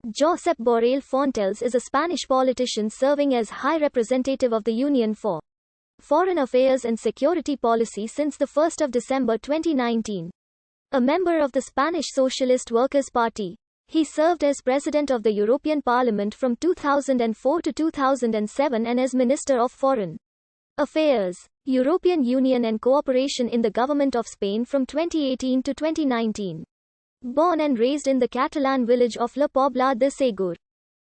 Josep Borrell Fontels is a Spanish politician serving as High Representative of the Union for Foreign Affairs and Security Policy since 1 December 2019. A member of the Spanish Socialist Workers' Party, he served as President of the European Parliament from 2004 to 2007 and as Minister of Foreign Affairs, European Union and Cooperation in the Government of Spain from 2018 to 2019. Born and raised in the Catalan village of La Pobla de Segur.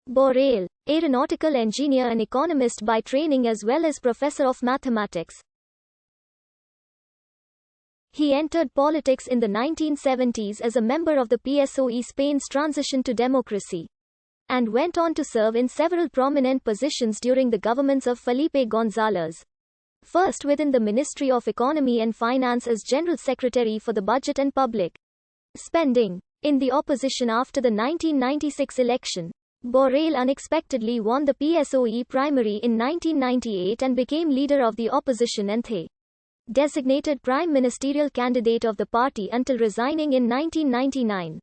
Borrell, aeronautical engineer and economist by training as well as professor of mathematics. He entered politics in the 1970s as a member of the PSOE Spain's transition to democracy, and went on to serve in several prominent positions during the governments of Felipe González. First within the Ministry of Economy and Finance as General Secretary for the Budget and Public Spending. In the opposition after the 1996 election, Borrell unexpectedly won the PSOE primary in 1998 and became leader of the opposition and the designated prime ministerial candidate of the party until resigning in 1999.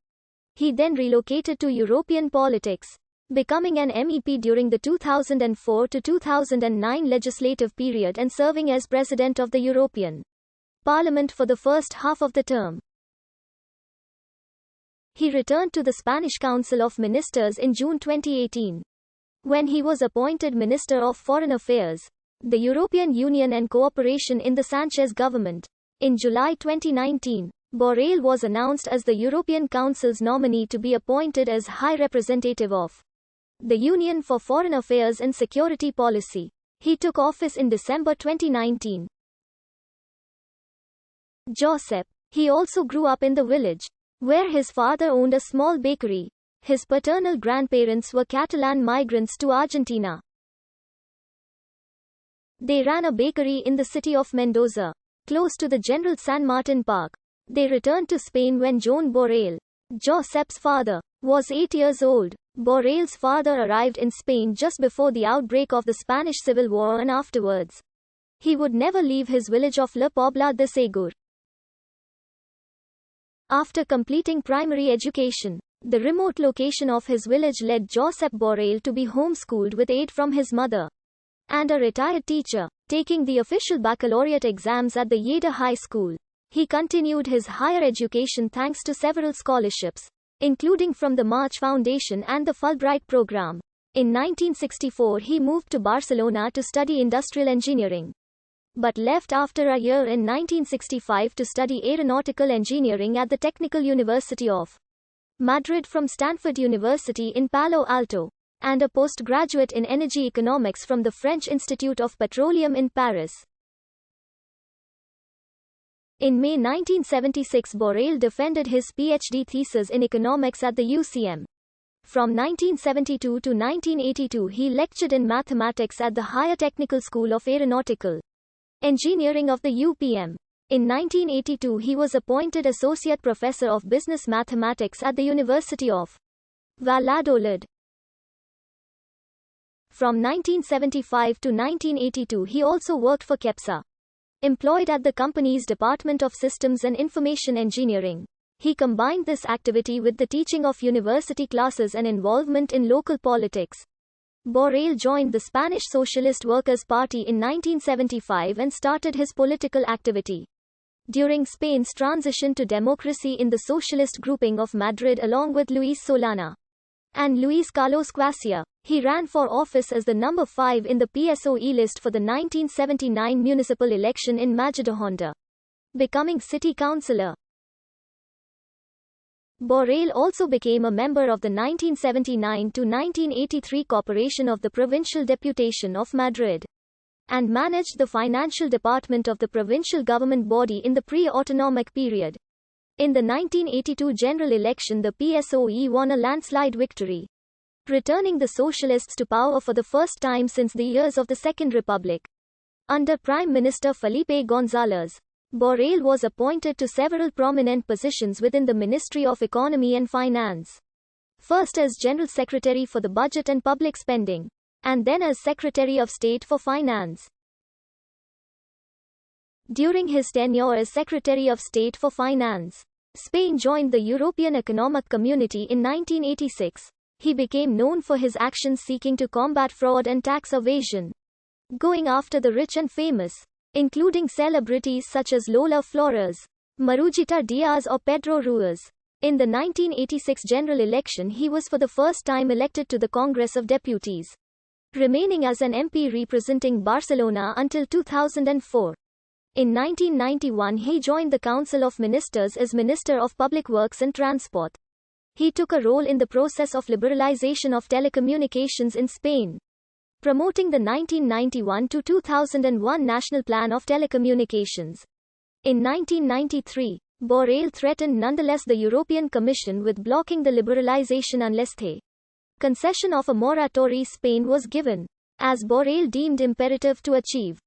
He then relocated to European politics, becoming an MEP during the 2004 to 2009 legislative period and serving as President of the European Parliament for the first half of the term. He returned to the Spanish Council of Ministers in June 2018, when he was appointed Minister of Foreign Affairs, the European Union and Cooperation in the Sanchez government. In July 2019, Borrell was announced as the European Council's nominee to be appointed as High Representative of the Union for Foreign Affairs and Security Policy. He took office in December 2019. Josep. He also grew up in the village, where his father owned a small bakery. His paternal grandparents were Catalan migrants to Argentina. They ran a bakery in the city of Mendoza, close to the General San Martin Park. They returned to Spain when Joan Borrell, Josep's father, was 8 years old. Borrell's father arrived in Spain just before the outbreak of the Spanish Civil War and afterwards. He would never leave his village of La Pobla de Segur. After completing primary education, the remote location of his village led Josep Borrell to be homeschooled with aid from his mother and a retired teacher, taking the official baccalaureate exams at the Lleida High School. He continued his higher education thanks to several scholarships, including from the March Foundation and the Fulbright program. In 1964 he moved to Barcelona to study industrial engineering, but left after a year in 1965 to study aeronautical engineering at the Technical University of Madrid from Stanford University in Palo Alto, and a postgraduate in energy economics from the French Institute of Petroleum in Paris. In May 1976 Borrell defended his PhD thesis in economics at the UCM. From 1972 to 1982 he lectured in mathematics at the Higher Technical School of Aeronautical Engineering of the UPM. In 1982 he was appointed Associate Professor of Business Mathematics at the University of Valladolid. From 1975 to 1982 he also worked for Cepsa, employed at the company's Department of Systems and Information Engineering. He combined this activity with the teaching of university classes and involvement in local politics. Borrell joined the Spanish Socialist Workers' Party in 1975 and started his political activity during Spain's transition to democracy in the socialist grouping of Madrid along with Luis Solana and Luis Carlos Quassia. He ran for office as the number 5 in the PSOE list for the 1979 municipal election in Majadahonda, becoming city councillor. Borrell also became a member of the 1979 to 1983 Corporation of the Provincial Deputation of Madrid, and managed the financial department of the provincial government body in the pre-autonomic period. In the 1982 general election the PSOE won a landslide victory, returning the socialists to power for the first time since the years of the Second Republic. Under Prime Minister Felipe González, Borrell was appointed to several prominent positions within the Ministry of Economy and Finance. First as General Secretary for the Budget and Public Spending, and then as Secretary of State for Finance. During his tenure as Secretary of State for Finance, Spain joined the European Economic Community in 1986. He became known for his actions seeking to combat fraud and tax evasion, going after the rich and famous, including celebrities such as Lola Flores, Marujita Diaz or Pedro Ruiz. In the 1986 general election he was for the first time elected to the Congress of Deputies, remaining as an MP representing Barcelona until 2004. In 1991 he joined the Council of Ministers as Minister of Public Works and Transport. He took a role in the process of liberalization of telecommunications in Spain, promoting the 1991 to 2001 National Plan of Telecommunications. In 1993, Borrell threatened nonetheless the European Commission with blocking the liberalization unless the concession of a moratory Spain was given, as Borrell deemed imperative to achieve